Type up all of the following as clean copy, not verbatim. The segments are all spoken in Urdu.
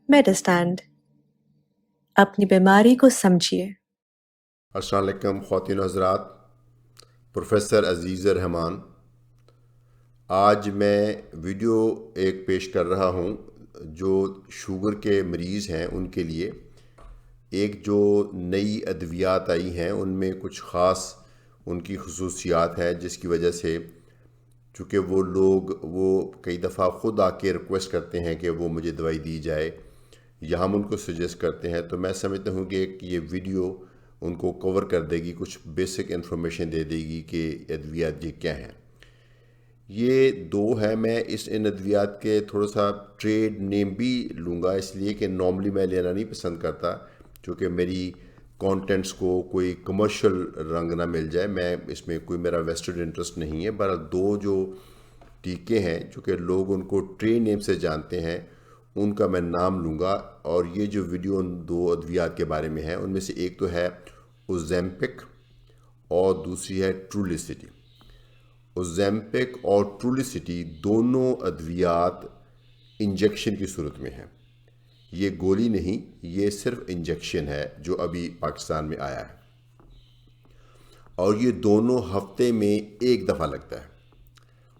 میڈسٹینڈ اپنی بیماری کو سمجھیے۔ السلام علیکم خواتین و حضرات، پروفیسر عزیز رحمان۔ آج میں ویڈیو ایک پیش کر رہا ہوں جو شوگر کے مریض ہیں ان کے لیے۔ ایک جو نئی ادویات آئی ہیں ان میں کچھ خاص ان کی خصوصیات ہیں جس کی وجہ سے چونکہ وہ لوگ کئی دفعہ خود آ کے ریکویسٹ کرتے ہیں کہ وہ مجھے دوائی دی جائے یا ہم ان کو سجیسٹ کرتے ہیں، تو میں سمجھتا ہوں کہ یہ ویڈیو ان کو کور کر دے گی، کچھ بیسک انفارمیشن دے دے گی کہ ادویات یہ کیا ہیں۔ یہ دو ہیں، میں ان ادویات کے تھوڑا سا ٹریڈ نیم بھی لوں گا اس لیے کہ نارملی میں لینا نہیں پسند کرتا چونکہ میری کانٹینٹس کو کوئی کمرشل رنگ نہ مل جائے، میں اس میں کوئی میرا ویسٹڈ انٹرسٹ نہیں ہے۔ بہرحال دو جو ٹیکے ہیں چونکہ لوگ ان کو ٹریڈ نیم سے جانتے ہیں ان کا میں نام لوں گا، اور یہ جو ویڈیو ان دو ادویات کے بارے میں ہے ان میں سے ایک تو ہے اوزیمپک اور دوسری ہے ٹرولیسٹی۔ اوزیمپک اور ٹرولیسٹی دونوں ادویات انجیکشن کی صورت میں ہیں، یہ گولی نہیں، یہ صرف انجیکشن ہے جو ابھی پاکستان میں آیا ہے، اور یہ دونوں ہفتے میں ایک دفعہ لگتا ہے،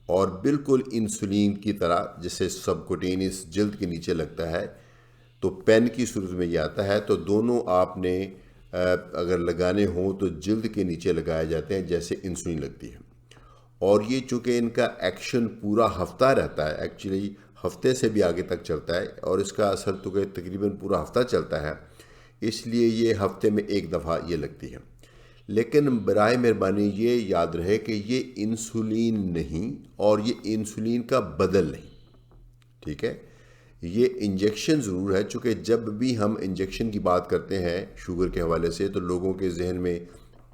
اور بالکل انسولین کی طرح جیسے سبکوٹینس جلد کے نیچے لگتا ہے تو پین کی صورت میں یہ آتا ہے، تو دونوں آپ نے اگر لگانے ہوں تو جلد کے نیچے لگائے جاتے ہیں جیسے انسولین لگتی ہے، اور یہ چونکہ ان کا ایکشن پورا ہفتہ رہتا ہے، ایکچولی ہفتے سے بھی آگے تک چلتا ہے، اور اس کا اثر تو کہ تقریباً پورا ہفتہ چلتا ہے، اس لیے یہ ہفتے میں ایک دفعہ یہ لگتی ہے۔ لیکن برائے مہربانی یہ یاد رہے کہ یہ انسولین نہیں اور یہ انسولین کا بدل نہیں، ٹھیک ہے؟ یہ انجیکشن ضرور ہے، چونکہ جب بھی ہم انجیکشن کی بات کرتے ہیں شوگر کے حوالے سے تو لوگوں کے ذہن میں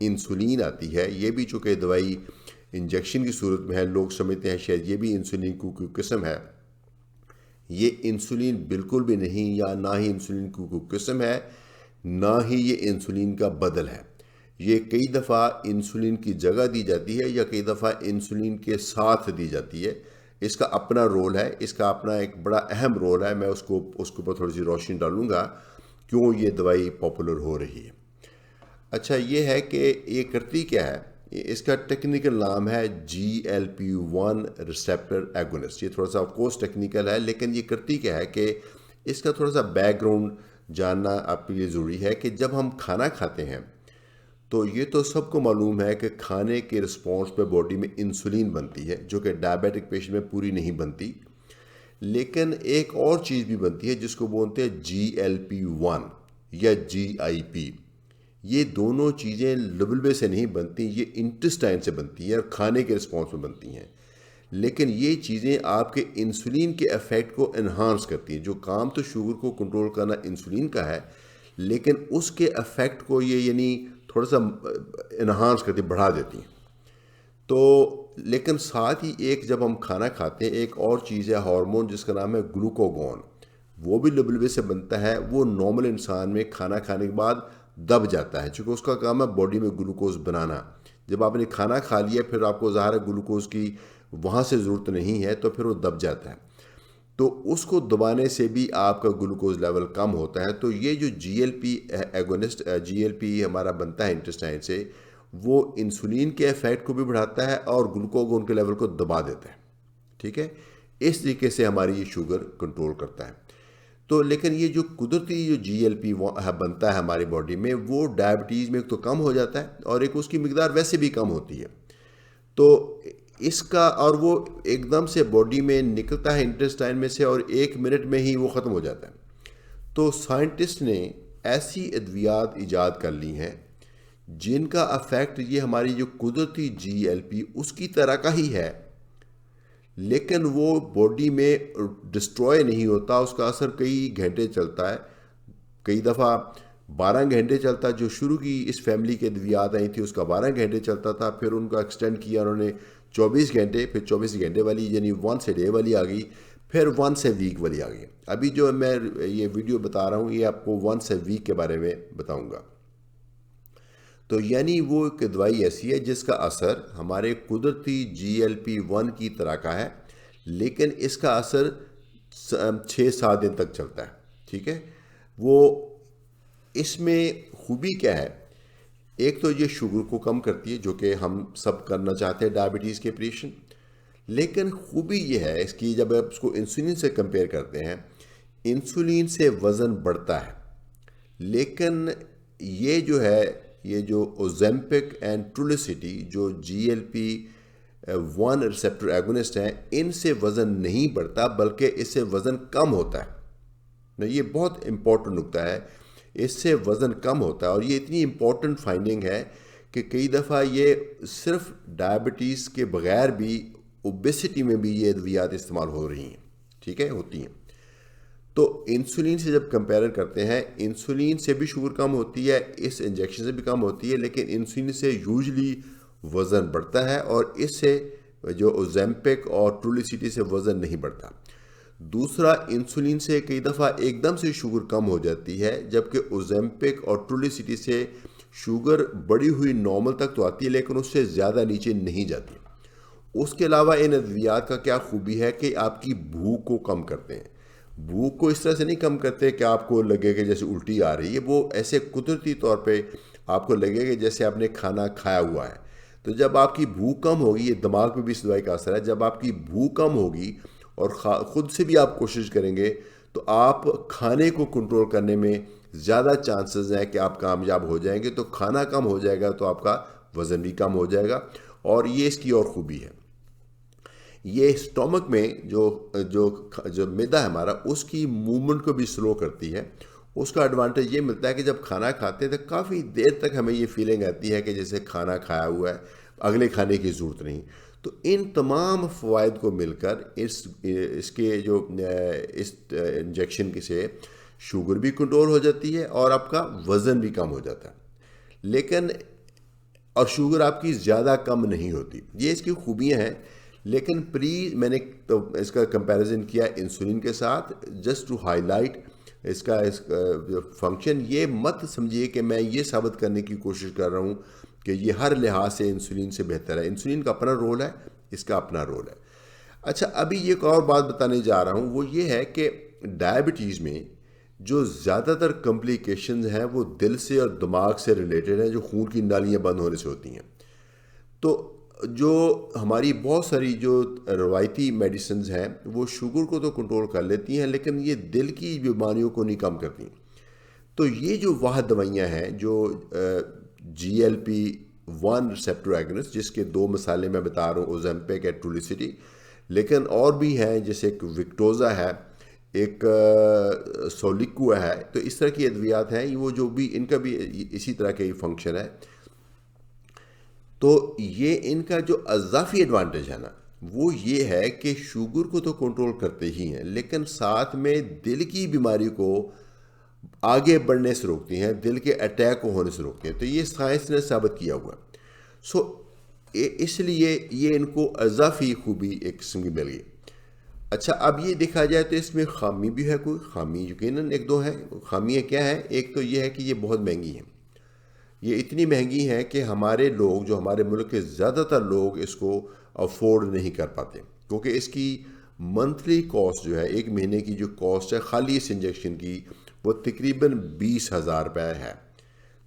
انسولین آتی ہے، یہ بھی چونکہ دوائی انجیکشن کی صورت میں ہے، لوگ سمجھتے ہیں شاید یہ بھی انسولین کی کوئی قسم ہے۔ یہ انسولین بالکل بھی نہیں، یا نہ ہی انسولین کی کوئی قسم ہے، نہ ہی یہ انسولین کا بدل ہے۔ یہ کئی دفعہ انسولین کی جگہ دی جاتی ہے یا کئی دفعہ انسولین کے ساتھ دی جاتی ہے، اس کا اپنا رول ہے، اس کا اپنا ایک بڑا اہم رول ہے، میں اس کے اوپر تھوڑی سی روشنی ڈالوں گا کیوں یہ دوائی پاپولر ہو رہی ہے۔ اچھا، یہ ہے کہ یہ کرتی کیا ہے، اس کا ٹیکنیکل نام ہے GLP-1 ریسیپٹر ایگونسٹ۔ یہ تھوڑا سا آف کورس ٹیکنیکل ہے، لیکن یہ کرتی کیا ہے کہ اس کا تھوڑا سا بیک گراؤنڈ جاننا آپ کے لیے ضروری ہے کہ جب ہم کھانا کھاتے ہیں تو یہ تو سب کو معلوم ہے کہ کھانے کے رسپانس پہ باڈی میں انسولین بنتی ہے جو کہ ڈائبیٹک پیشنٹ میں پوری نہیں بنتی، لیکن ایک اور چیز بھی بنتی ہے جس کو بولتے ہیں GLP-1 یا GIP۔ یہ دونوں چیزیں لبلبے سے نہیں بنتی، یہ انٹسٹائن سے بنتی ہیں اور کھانے کے رسپانس میں بنتی ہیں، لیکن یہ چیزیں آپ کے انسولین کے ایفیکٹ کو انہانس کرتی ہیں۔ جو کام تو شوگر کو کنٹرول کرنا انسولین کا ہے، لیکن اس کے ایفیکٹ کو یہ یعنی تھوڑا سا انہانس کرتی، بڑھا دیتی ہیں۔ تو لیکن ساتھ ہی ایک جب ہم کھانا کھاتے ہیں ایک اور چیز ہے ہارمون جس کا نام ہے گلوکوگون، وہ بھی لبلبے سے بنتا ہے، وہ نارمل انسان میں کھانا کھانے کے بعد دب جاتا ہے چونکہ اس کا کام ہے باڈی میں گلوکوز بنانا۔ جب آپ نے کھانا کھا لیا پھر آپ کو ظاہر ہے گلوکوز کی وہاں سے ضرورت نہیں ہے تو پھر وہ دب جاتا ہے، تو اس کو دبانے سے بھی آپ کا گلوکوز لیول کم ہوتا ہے۔ تو یہ جو GLP ایگونسٹ GLP ہمارا بنتا ہے انٹسٹائن سے، وہ انسولین کے ایفیکٹ کو بھی بڑھاتا ہے اور گلوکوگون کے لیول کو دبا دیتا ہے، ٹھیک ہے؟ اس طریقے سے ہماری یہ شوگر کنٹرول کرتا ہے۔ تو لیکن یہ جو قدرتی جو GLP بنتا ہے ہماری باڈی میں، وہ ڈائبٹیز میں ایک تو کم ہو جاتا ہے اور ایک اس کی مقدار ویسے بھی کم ہوتی ہے، تو اس کا اور وہ ایک دم سے باڈی میں نکلتا ہے انٹسٹائن میں سے اور 1 منٹ میں ہی وہ ختم ہو جاتا ہے۔ تو سائنٹسٹ نے ایسی ادویات ایجاد کر لی ہیں جن کا افیکٹ یہ ہماری جو قدرتی GLP اس کی طرح کا ہی ہے، لیکن وہ باڈی میں ڈسٹروائے نہیں ہوتا، اس کا اثر کئی گھنٹے چلتا ہے، کئی دفعہ 12 گھنٹے چلتا ہے۔ جو شروع کی اس فیملی کے ادویات آئی تھی اس کا 12 گھنٹے چلتا تھا، پھر ان کا ایکسٹینڈ کیا انہوں نے 24 گھنٹے، پھر 24 گھنٹے والی یعنی 1 ڈے والی آ گئی، پھر 1 ویک والی آ گئی۔ ابھی جو میں یہ ویڈیو بتا رہا ہوں یہ آپ کو 1 ویک کے بارے میں بتاؤں گا۔ تو یعنی وہ ایک دوائی ایسی ہے جس کا اثر ہمارے قدرتی GLP-1 کی طرح کا ہے، لیکن اس کا اثر 6-7 دن تک چلتا ہے، ٹھیک ہے. وہ اس میں خوبی کیا ہے؟ ایک تو یہ شوگر کو کم کرتی ہے جو کہ ہم سب کرنا چاہتے ہیں ڈائبٹیز کے پیشنٹ. لیکن خوبی یہ ہے اس کی، جب آپ اس کو انسولین سے کمپیئر کرتے ہیں، انسولین سے وزن بڑھتا ہے. لیکن یہ جو ہے، یہ جو اوزیمپک اینڈ ٹرولیسٹی جو GLP-1 ریسیپٹر ایگونسٹ ہیں، ان سے وزن نہیں بڑھتا بلکہ اس سے وزن کم ہوتا ہے. یہ بہت امپورٹنٹ نکتہ ہے، اس سے وزن کم ہوتا ہے. اور یہ اتنی امپورٹنٹ فائنڈنگ ہے کہ کئی دفعہ یہ صرف ڈائبٹیز کے بغیر بھی اوبیسٹی میں بھی یہ ادویات استعمال ہو رہی ہیں. ٹھیک ہے، ہوتی ہیں. تو انسولین سے جب کمپیئر کرتے ہیں، انسولین سے بھی شوگر کم ہوتی ہے، اس انجیکشن سے بھی کم ہوتی ہے، لیکن انسولین سے یوزلی وزن بڑھتا ہے اور اس سے جو اوزیمپک اور ٹرولیسٹی سے وزن نہیں بڑھتا. دوسرا، انسولین سے کئی دفعہ ایک دم سے شوگر کم ہو جاتی ہے، جبکہ اوزیمپک اور ٹرولیسٹی سے شوگر بڑی ہوئی نارمل تک تو آتی ہے لیکن اس سے زیادہ نیچے نہیں جاتی. اس کے علاوہ ان ادویات کا کیا خوبی ہے کہ آپ کی بھوک کو کم کرتے ہیں. بھوک کو اس طرح سے نہیں کم کرتے کہ آپ کو لگے کہ جیسے الٹی آ رہی ہے، وہ ایسے قدرتی طور پہ آپ کو لگے کہ جیسے آپ نے کھانا کھایا ہوا ہے. تو جب آپ کی بھوک کم ہوگی، یہ دماغ پہ بھی اس دوائی کا اثر ہے، جب آپ کی بھوک کم ہوگی اور خود سے بھی آپ کوشش کریں گے تو آپ کھانے کو کنٹرول کرنے میں زیادہ چانسز ہیں کہ آپ کامیاب ہو جائیں گے. تو کھانا کم ہو جائے گا تو آپ کا وزن بھی کم ہو جائے گا. اور یہ اس کی اور خوبی ہے. یہ اسٹومک میں جو معدہ ہے ہمارا، اس کی موومنٹ کو بھی سلو کرتی ہے. اس کا ایڈوانٹیج یہ ملتا ہے کہ جب کھانا کھاتے ہیں تو کافی دیر تک ہمیں یہ فیلنگ آتی ہے کہ جیسے کھانا کھایا ہوا ہے، اگلے کھانے کی ضرورت نہیں. تو ان تمام فوائد کو مل کر اس کے جو اس انجیکشن سے شوگر بھی کنٹرول ہو جاتی ہے اور آپ کا وزن بھی کم ہو جاتا ہے. لیکن اور شوگر آپ کی زیادہ کم نہیں ہوتی. یہ اس کی خوبیاں ہیں. لیکن میں نے تو اس کا کمپیریزن کیا انسولین کے ساتھ جسٹ ٹو ہائی لائٹ اس کا فنکشن. یہ مت سمجھیے کہ میں یہ ثابت کرنے کی کوشش کر رہا ہوں کہ یہ ہر لحاظ سے انسولین سے بہتر ہے. انسولین کا اپنا رول ہے، اس کا اپنا رول ہے. اچھا، ابھی ایک اور بات بتانے جا رہا ہوں، وہ یہ ہے کہ ڈائبٹیز میں جو زیادہ تر کمپلیکیشنز ہیں وہ دل سے اور دماغ سے ریلیٹڈ ہیں، جو خون کی نالیاں بند ہونے سے ہوتی ہیں. تو جو ہماری بہت ساری جو روایتی میڈیسنز ہیں وہ شوگر کو تو کنٹرول کر لیتی ہیں لیکن یہ دل کی بیماریوں کو نہیں کم کرتی. تو یہ جو واحد دوائیاں ہیں جو GLP-1 ریسیپٹر ایگونسٹ، جس کے دو مثالیں میں بتا رہا ہوں، اوزیمپک اور ٹرولیسٹی، لیکن اور بھی ہیں جیسے ایک وکٹوزا ہے، ایک سولیکو ہے. تو اس طرح کی ادویات ہیں وہ جو بھی ان کا بھی اسی طرح کا ہی فنکشن ہے. تو یہ ان کا جو اضافی ایڈوانٹیج ہے نا، وہ یہ ہے کہ شوگر کو تو کنٹرول کرتے ہی ہیں لیکن ساتھ میں دل کی بیماری کو آگے بڑھنے سے روکتی ہیں، دل کے اٹیک کو ہونے سے روکتے ہیں. تو یہ سائنس نے ثابت کیا ہوا. اس لیے یہ ان کو اضافی خوبی ایک قسم کی مل گئی. اچھا، اب یہ دیکھا جائے تو اس میں خامی بھی ہے. کوئی خامی یقیناً ایک دو ہے. خامیاں کیا ہیں؟ ایک تو یہ ہے کہ یہ بہت مہنگی ہیں. یہ اتنی مہنگی ہیں کہ ہمارے لوگ، جو ہمارے ملک کے زیادہ تر لوگ، اس کو افورڈ نہیں کر پاتے کیونکہ اس کی منتھلی کاسٹ جو ہے، ایک مہینے کی جو کاسٹ ہے خالی اس انجیکشن کی، وہ تقریباً 20,000 روپے ہے.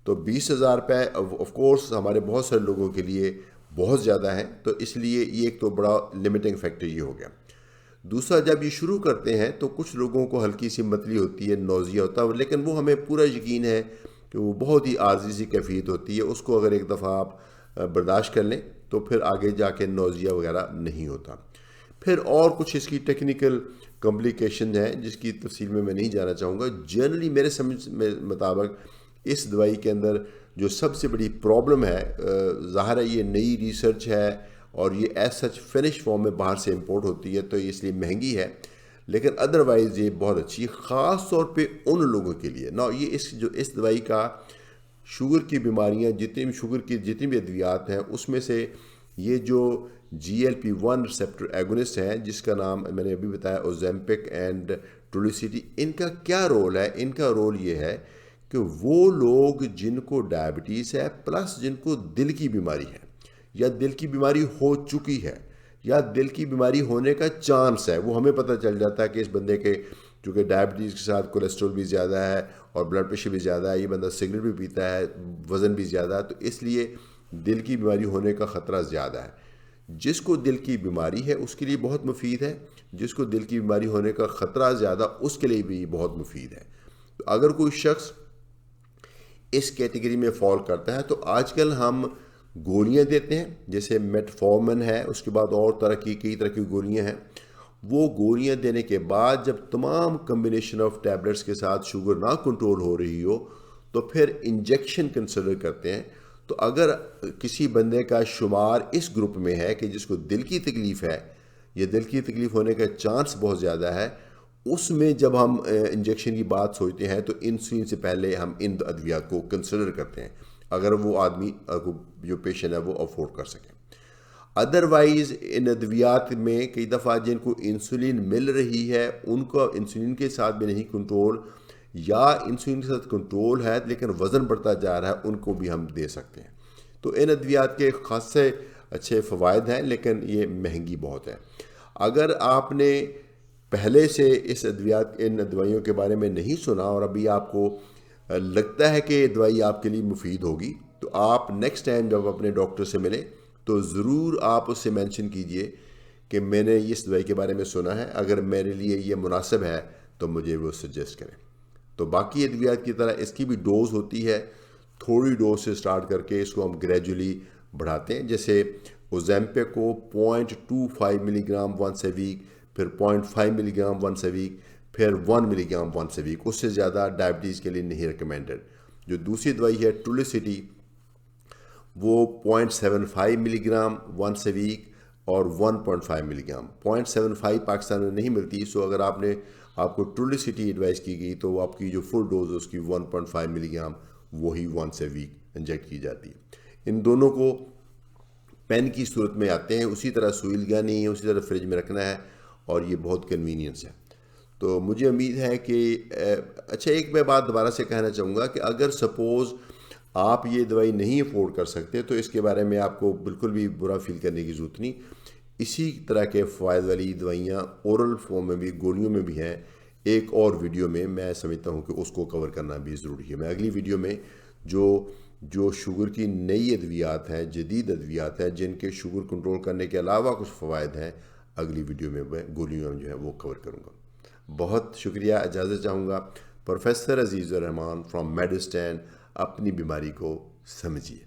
تو 20,000 روپے آف کورس ہمارے بہت سارے لوگوں کے لیے بہت زیادہ ہے. تو اس لیے یہ ایک تو بڑا لمیٹنگ فیکٹر یہ ہو گیا. دوسرا، جب یہ شروع کرتے ہیں تو کچھ لوگوں کو ہلکی سی متلی ہوتی ہے، نوزیا ہوتا ہے، لیکن وہ ہمیں پورا یقین ہے کہ وہ بہت ہی عارضی سی کیفیت ہوتی ہے. اس کو اگر ایک دفعہ آپ برداشت کر لیں تو پھر آگے جا کے نوزیا وغیرہ نہیں ہوتا. پھر اور کچھ اس کی ٹیکنیکل کمپلیکیشن ہیں جس کی تفصیل میں نہیں جانا چاہوں گا. جنرلی میرے سمجھ میں مطابق اس دوائی کے اندر جو سب سے بڑی پرابلم ہے، ظاہر ہے یہ نئی ریسرچ ہے اور یہ ایز سچ فنش فارم میں باہر سے امپورٹ ہوتی ہے تو اس لیے مہنگی ہے، لیکن ادروائز یہ بہت اچھی، خاص طور پہ ان لوگوں کے لیے نا. یہ اس دوائی کا شوگر کی بیماریاں، شوگر کی جتنی بھی ادویات ہیں اس میں سے یہ جو GLP-1 ریسیپٹر ایگونسٹ ہیں، جس کا نام میں نے ابھی بتایا اوزیمپک اینڈ ٹرولیسٹی، ان کا کیا رول ہے؟ ان کا رول یہ ہے کہ وہ لوگ جن کو ڈائبٹیز ہے پلس جن کو دل کی بیماری ہے یا دل کی بیماری ہو چکی ہے یا دل کی بیماری ہونے کا چانس ہے، وہ ہمیں پتہ چل جاتا ہے کہ اس بندے کے چونکہ ڈائبٹیز کے ساتھ کولیسٹرول بھی زیادہ ہے اور بلڈ پریشر بھی زیادہ ہے، یہ بندہ سگریٹ بھی پیتا ہے، وزن بھی زیادہ ہے، تو اس لیے دل کی بیماری ہونے کا خطرہ زیادہ ہے۔ جس کو دل کی بیماری ہے اس کے لیے بہت مفید ہے، جس کو دل کی بیماری ہونے کا خطرہ زیادہ اس کے لیے بھی بہت مفید ہے۔ تو اگر کوئی شخص اس کیٹیگری میں فال کرتا ہے تو آج کل ہم گولیاں دیتے ہیں، جیسے میٹفارمن ہے، اس کے بعد اور کئی طرح کی گولیاں ہیں۔ وہ گولیاں دینے کے بعد جب تمام کمبینیشن آف ٹیبلٹس کے ساتھ شوگر نہ کنٹرول ہو رہی ہو تو پھر انجیکشن کنسیڈر کرتے ہیں۔ تو اگر کسی بندے کا شمار اس گروپ میں ہے کہ جس کو دل کی تکلیف ہے یا دل کی تکلیف ہونے کا چانس بہت زیادہ ہے، اس میں جب ہم انجیکشن کی بات سوچتے ہیں تو انسولین سے پہلے ہم ان ادویات کو کنسیڈر کرتے ہیں، اگر وہ آدمی جو پیشنٹ ہے وہ افورڈ کر سکے۔ ادروائز ان ادویات میں کئی دفعہ جن کو انسولین مل رہی ہے ان کو انسولین کے ساتھ بھی نہیں کنٹرول، یا انسولین کے ساتھ کنٹرول ہے لیکن وزن بڑھتا جا رہا ہے، ان کو بھی ہم دے سکتے ہیں۔ تو ان ادویات کے خاصے اچھے فوائد ہیں لیکن یہ مہنگی بہت ہے۔ اگر آپ نے پہلے سے ان دوائیوں کے بارے میں نہیں سنا اور ابھی آپ کو لگتا ہے کہ یہ دوائی آپ کے لیے مفید ہوگی، تو آپ نیکسٹ ٹائم جب اپنے ڈاکٹر سے ملیں تو ضرور آپ اس سے مینشن کیجئے کہ میں نے اس دوائی کے بارے میں سنا ہے، اگر میرے لیے یہ مناسب ہے تو مجھے وہ سجیسٹ کریں۔ تو باقی ادویات کی طرح اس کی بھی ڈوز ہوتی ہے، تھوڑی ڈوز سے سٹارٹ کر کے اس کو ہم گریجولی بڑھاتے ہیں۔ جیسے اوزیمپک کو 0.25 ملی گرام ونس اے ویک، پھر 0.5 ملی گرام ونس اے ویک، پھر 1 ملی گرام ونس اے ویک، اس سے زیادہ ڈائبٹیز کے لیے نہیں ریکمینڈڈ۔ جو دوسری دوائی ہے ٹرولیسٹی، وہ 0.75 ملی گرام ونس اے ویک اور 1.5 ملی گرام۔ 0.75 پاکستان میں نہیں ملتی، سو اگر آپ کو ٹرولیسٹی ایڈوائز کی گئی تو آپ کی جو فل ڈوز ہے اس کی 1.5 ملی گرام وہی ونس اے ویک انجیکٹ کی جاتی ہے۔ ان دونوں کو پین کی صورت میں آتے ہیں، اسی طرح سوئی لگانی ہے، اسی طرح فریج میں رکھنا ہے، اور یہ بہت کنوینئنس ہے۔ تو مجھے امید ہے کہ اچھا، ایک میں بات دوبارہ سے کہنا چاہوں گا کہ اگر سپوز آپ یہ دوائی نہیں افورڈ کر سکتے تو اس کے بارے میں آپ کو بالکل بھی برا فیل کرنے کی ضرورت نہیں۔ اسی طرح کے فوائد والی دوائیاں اورل فارم میں بھی، گولیوں میں بھی ہیں۔ ایک اور ویڈیو میں میں سمجھتا ہوں کہ اس کو کور کرنا بھی ضروری ہے۔ میں اگلی ویڈیو میں جو شوگر کی نئی ادویات ہیں، جدید ادویات ہیں جن کے شوگر کنٹرول کرنے کے علاوہ کچھ فوائد ہیں، اگلی ویڈیو میں گولیوں میں جو ہے وہ کور کروں گا۔ بہت شکریہ، اجازت چاہوں گا۔ پروفیسر عزیز الرحمان فرام میڈسٹین، اپنی بیماری کو سمجھیے۔